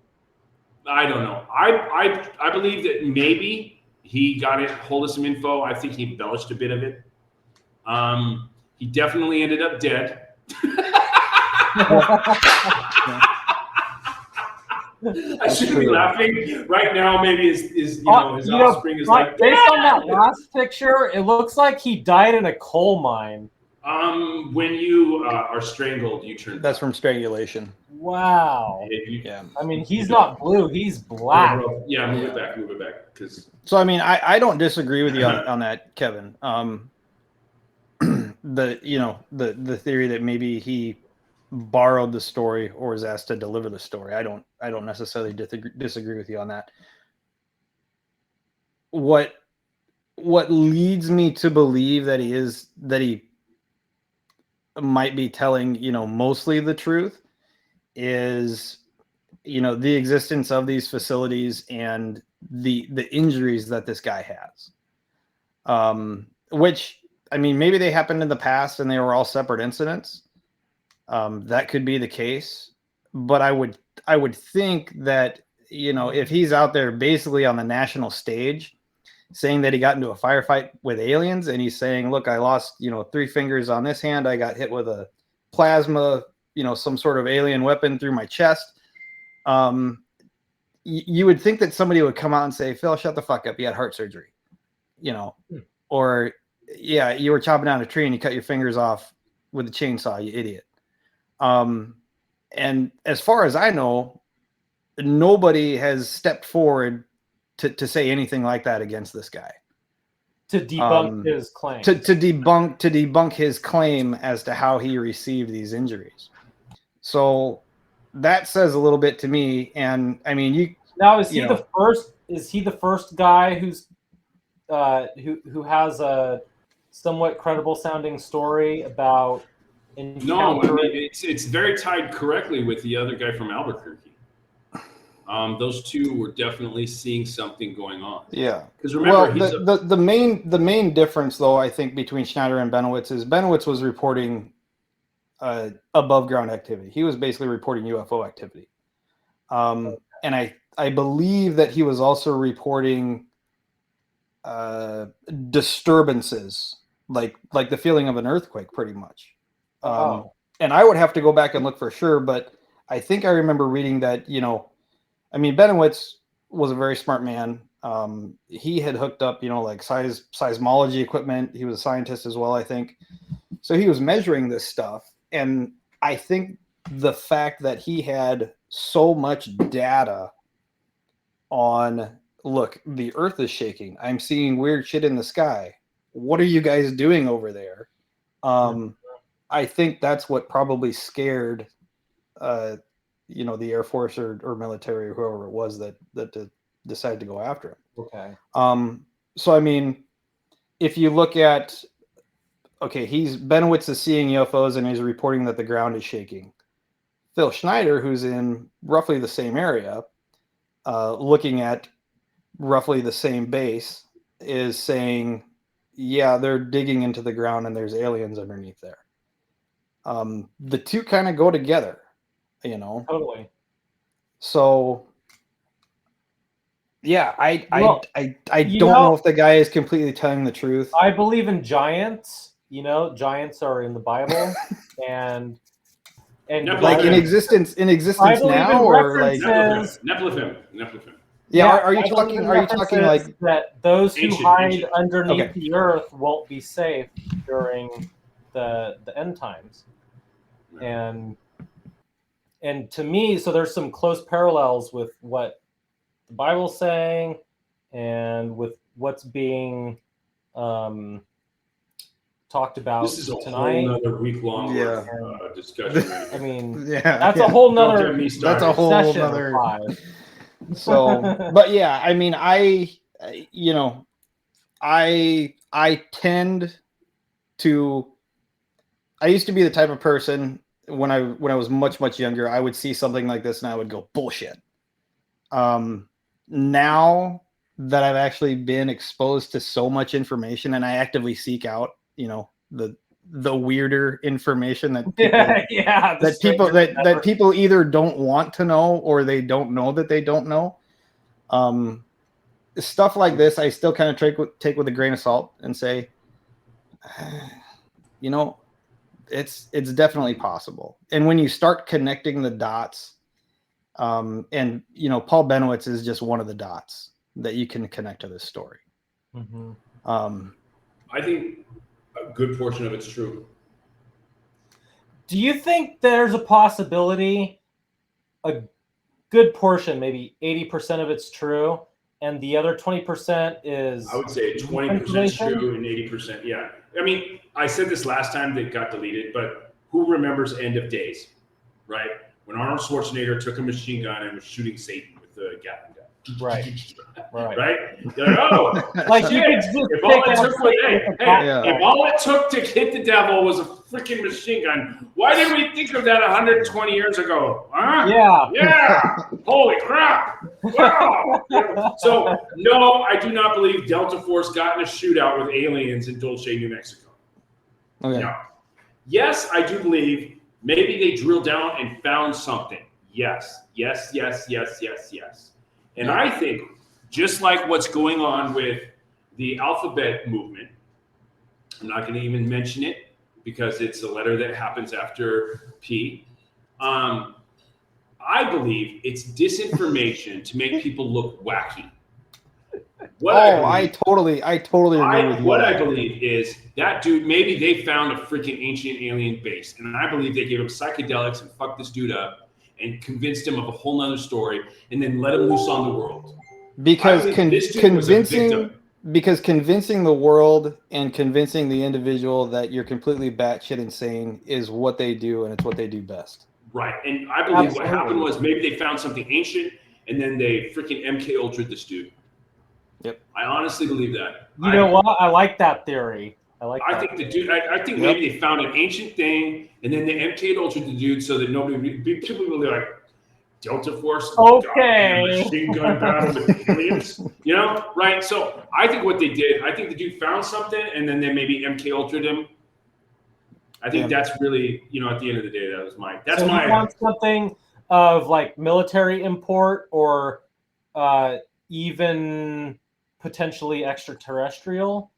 I don't know. I believe that maybe he got a hold of some info. I think he embellished a bit of it. He definitely ended up dead. I should be laughing right now. Maybe his offspring is like. Based on that last picture, it looks like he died in a coal mine. When you are strangled, you turn. That's from strangulation. Wow. Yeah. I mean, he's not blue; he's black. Yeah, move it back, because. So I mean, I don't disagree with you on that, Kevin. The theory that maybe he borrowed the story or was asked to deliver the story. I don't necessarily disagree with you on that. What leads me to believe that he might be telling, mostly the truth is, the existence of these facilities and the injuries that this guy has. Which, I mean, maybe they happened in the past and they were all separate incidents. That could be the case, but I would think that, if he's out there basically on the national stage saying that he got into a firefight with aliens, and he's saying, look, I lost, 3 fingers on this hand. I got hit with a plasma, some sort of alien weapon through my chest. You would think that somebody would come out and say, Phil, shut the fuck up. You had heart surgery, or yeah, you were chopping down a tree and you cut your fingers off with a chainsaw, you idiot. And as far as I know, nobody has stepped forward to say anything like that against this guy. To debunk his claim. To debunk his claim as to how he received these injuries. So that says a little bit to me. And I mean, is he the first guy who's who has a somewhat credible sounding story about No, I mean, it's very tied correctly with the other guy from Albuquerque. Those two were definitely seeing something going on. Yeah, because remember, the main difference, though, I think between Schneider and Benowitz is Benowitz was reporting above ground activity. He was basically reporting UFO activity, and I believe that he was also reporting disturbances, like the feeling of an earthquake, pretty much. And I would have to go back and look for sure, but I think I remember reading that, I mean, Benowitz was a very smart man. He had hooked up, like seismology equipment. He was a scientist as well, I think. So he was measuring this stuff. And I think the fact that he had so much data on, look, the earth is shaking. I'm seeing weird shit in the sky. What are you guys doing over there? I think that's what probably scared, the Air Force or military or whoever it was that decided to go after him. Okay. So I mean, if you look at, Benowitz is seeing UFOs and he's reporting that the ground is shaking. Phil Schneider, who's in roughly the same area, looking at roughly the same base, is saying, yeah, they're digging into the ground and there's aliens underneath there. The two kind of go together, Totally. So yeah, I don't know if the guy is completely telling the truth. I believe in giants. Giants are in the Bible, and like in existence now, or like Nephilim. Yeah, are you talking like that those who hide underneath the earth won't be safe during the end times? And to me, so there's some close parallels with what the Bible's saying and with what's being talked about this is tonight. Whole nother week-long discussion. I mean, yeah, that's a whole nother. That's a whole nother. So, but yeah, I mean, I tend to. I used to be the type of person when I was much younger, I would see something like this and I would go bullshit. Now that I've actually been exposed to so much information and I actively seek out, the weirder information that people, that people either don't want to know or they don't know that they don't know. Stuff like this, I still kind of take with a grain of salt and say, it's definitely possible. And when you start connecting the dots, and Paul Benowitz is just one of the dots that you can connect to this story. Mm-hmm. I think a good portion of it's true. Do you think there's a possibility a good portion, maybe 80% of it's true, and the other 20% is? I would say 20% is true and 80%. Yeah. I mean, I said this last time that got deleted, but who remembers End of Days, right? When Arnold Schwarzenegger took a machine gun and was shooting Satan with the Gatling gun. Right. Right? They're like, oh, Like you shit. could just If all pick it out took was, Yeah. if all it took to hit the devil was a freaking machine gun, why didn't we think of that 120 years ago? Huh? Yeah. Yeah. Holy crap. Wow. So, no, I do not believe Delta Force got in a shootout with aliens in Dulce, New Mexico. Okay. No. Yes, I do believe maybe they drilled down and found something. Yes. And I think, just like what's going on with the alphabet movement, I'm not going to even mention it because it's a letter that happens after P. I believe it's disinformation to make people look wacky. I totally agree with you. What I believe is that dude, maybe they found a freaking ancient alien base, and I believe they gave him psychedelics and fucked this dude up and convinced him of a whole nother story and then let him loose on the world. Because convincing the world and convincing the individual that you're completely batshit insane is what they do, and it's what they do best. Right, and I believe what happened was maybe they found something ancient, and then they freaking MK Ultra'd this dude. Yep. I honestly believe that. You know what? I like that theory. I think the dude. I think maybe they found an ancient thing, and then they MK'd Ultra'd the dude so that people will be like, Delta Force, okay, machine gun battle with aliens, right? So I think what they did, I think the dude found something, and then they maybe MK Ultra'd him. I think that's really, at the end of the day, that's my. You want something of like military import or even potentially extraterrestrial,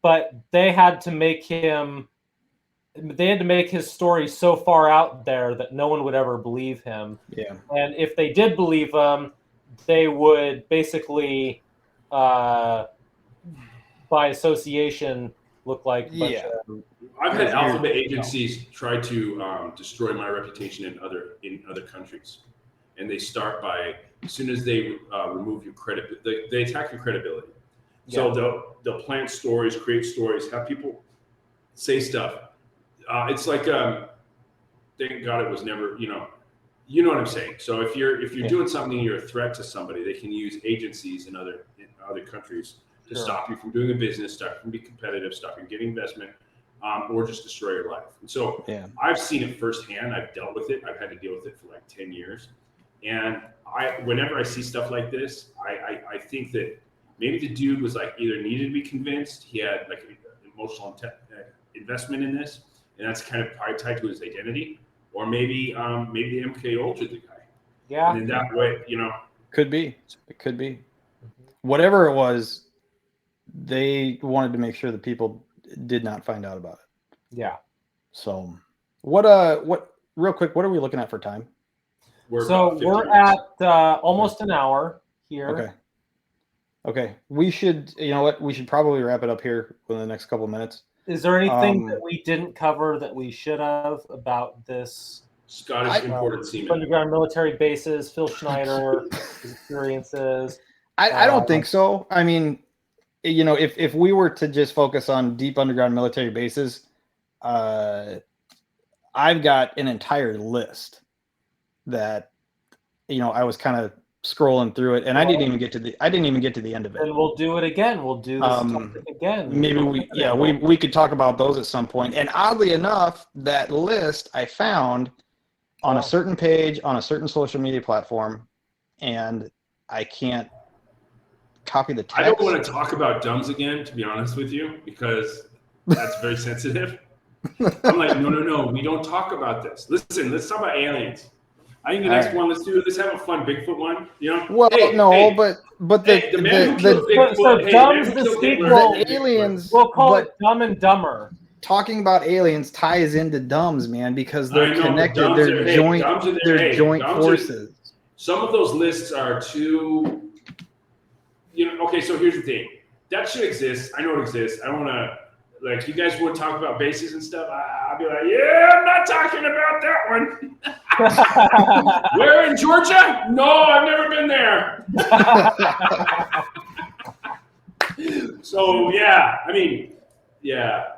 but they had to make his story so far out there that no one would ever believe him. Yeah. And if they did believe him, they would basically, by association, look like a bunch of... I've had alphabet agencies try to destroy my reputation in other countries, and they start by, as soon as they remove your credibility, they attack your credibility. So they'll plant stories, create stories, have people say stuff. It's like, thank God it was never, you know what I'm saying. So if you're doing something, you're a threat to somebody, they can use agencies in other countries to stop you from doing a business, stop you from being competitive, stop you from getting investment, or just destroy your life. And so I've seen it firsthand. I've dealt with it. I've had to deal with it for like 10 years. And whenever I see stuff like this, I think that maybe the dude was like either needed to be convinced, he had like an emotional investment in this, and that's kind of probably tied to his identity, or maybe the MK Ultra the guy. Yeah. And in that way, Could be. It could be. Whatever it was, they wanted to make sure that people did not find out about it. Yeah. So what real quick, what are we looking at for time? We're at almost an hour here. Okay. We should, we should probably wrap it up here within the next couple of minutes. Is there anything that we didn't cover that we should have about this? Scottish imported seamen, underground military bases, Phil Schneider, his experiences. I don't think so. I mean, if we were to just focus on deep underground military bases, I've got an entire list that, I was kind of scrolling through it, and I didn't even get to the end of it. And we'll do it again. We'll do this topic again. Maybe we could talk about those at some point. And oddly enough, that list I found on a certain page on a certain social media platform, and I can't copy the text. I don't want to talk about D.U.M.Bs again, to be honest with you, because that's very sensitive. I'm like, no, we don't talk about this. Listen, let's talk about aliens. I think the next one, let's have a fun Bigfoot one. Well, but the man who killed Bigfoot, the aliens. We'll call it Dumb and Dumber. Talking about aliens ties into D.U.M.Bs, man, because they're connected. They're joint forces. Some of those lists are too. Okay. So here's the thing. That shit exists. I know it exists. I don't want to. Like, you guys would talk about bases and stuff. I'll be like, yeah, I'm not talking about that one. Where in Georgia? No, I've never been there. So, yeah, I mean, yeah.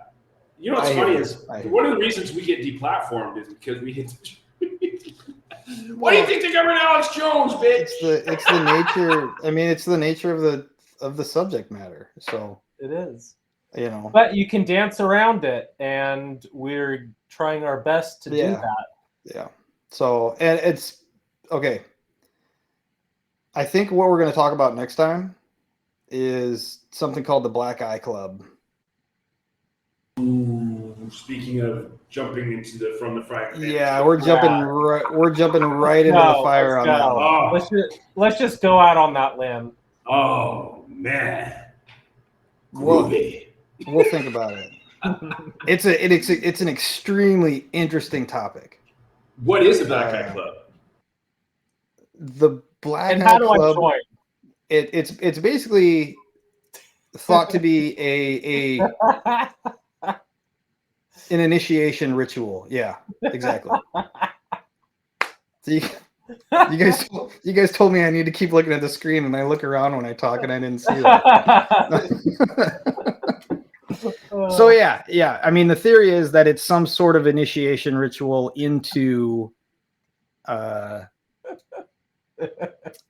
You know what's funny is one of the reasons we get deplatformed is because we hit What do you think they got rid of Alex Jones, bitch? It's the nature. I mean, it's the nature of the subject matter. So It is. you know. But you can dance around it, and we're trying our best to do that. Yeah. So, and it's okay. I think what we're going to talk about next time is something called the Black Eye Club. Ooh, speaking of jumping into from the frying pan. Yeah, we're jumping right into the fire on that one. Oh. Let's just go out on that limb. Oh man. We'll think about it. It's an extremely interesting topic. What is the Black Eye Club? The Black And Eye how do I Club. join? It's basically thought to be an initiation ritual. Yeah, exactly. So you guys told me I need to keep looking at the screen, and I look around when I talk, and I didn't see that. So yeah. I mean, the theory is that it's some sort of initiation ritual into a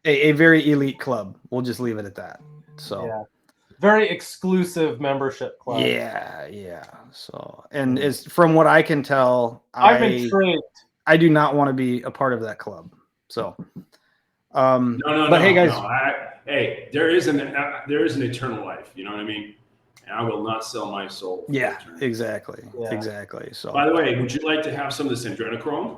very elite club. We'll just leave it at that. So yeah. Very exclusive membership club. Yeah. So, and as from what I can tell, I'm intrigued. I do not want to be a part of that club. So, hey guys, hey, there is an eternal life. You know what I mean? And I will not sell my soul. Yeah, exactly. So, by the way, would you like to have some of this adrenochrome?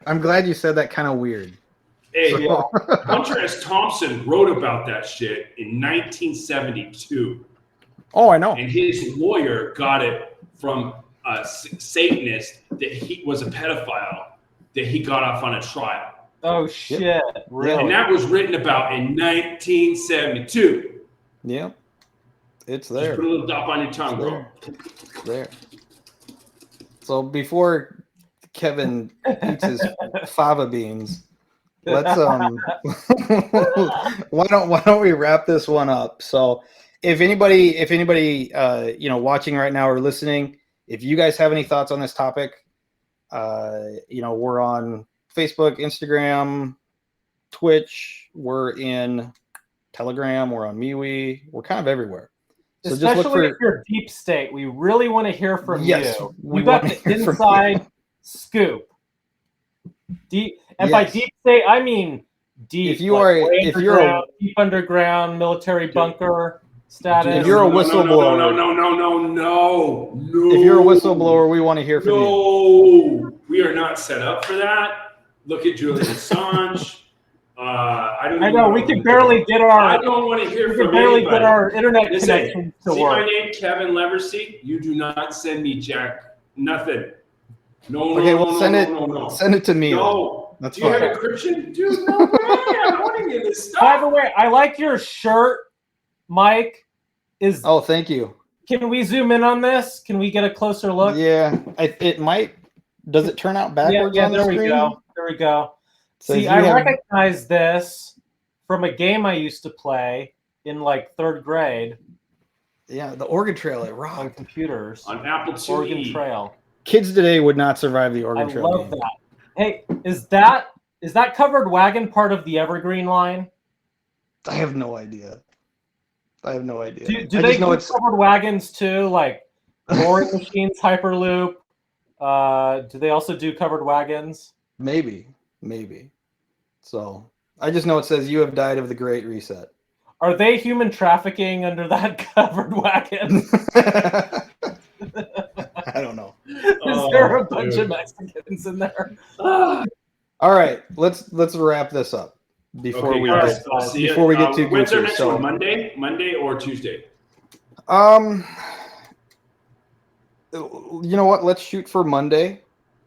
I'm glad you said that kind of weird. Hey, Hunter S. Thompson wrote about that shit in 1972. Oh, I know. And his lawyer got it from a Satanist that he was a pedophile that he got off on a trial. Oh, shit. Really? And that was written about in 1972. Yep. It's there. Just put a little dot on your tongue, bro. There. So before Kevin eats his fava beans, let's why don't we wrap this one up? So if anybody watching right now or listening, if you guys have any thoughts on this topic, we're on Facebook, Instagram, Twitch, we're in Telegram, we're on MeWe, we're kind of everywhere. So especially just look if you're deep state, we really want to hear from you. We got the inside scoop. By deep state, I mean deep. If you're deep underground military bunker status. If you're a whistleblower, no. If you're a whistleblower, we want to hear from you. No, we are not set up for that. Look at Julian Assange. I know we can barely get our. I don't want to hear from anybody. Get our internet connection to work. See my name, Kevin Leversey. You do not send me jack nothing. No. Send it to me. No, that's fine. Do you have encryption, dude? No way. I'm putting in this stuff. By the way, I like your shirt, Mike. Oh, thank you. Can we zoom in on this? Can we get a closer look? Yeah, it might. Does it turn out backwards on the screen? There we go. See, I recognize this from a game I used to play in like 3rd grade. Yeah, the Oregon Trail, it rocked. On computers. On Apple IIe. Oregon Trail. Kids today would not survive the Oregon Trail. I love that. Hey, is that covered wagon part of the Evergreen line? I have no idea. Do they do covered wagons too, like Boring Machines, Hyperloop? Do they also do covered wagons? Maybe. So I just know it says you have died of the Great Reset. Are they human trafficking under that covered wagon? I don't know. Is there a bunch of Mexicans in there? All right, let's wrap this up before we get too when's our goofy. next one? Monday or Tuesday? You know what? Let's shoot for Monday.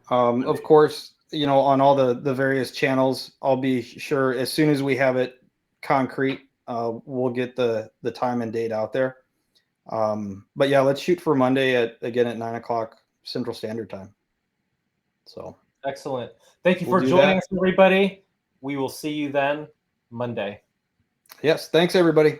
Of course, on all the various channels, I'll be sure as soon as we have it concrete, we'll get the time and date out there. But yeah, let's shoot for Monday at 9:00 Central Standard Time. So excellent. Thank you for joining us, everybody. We will see you then Monday. Yes. Thanks, everybody.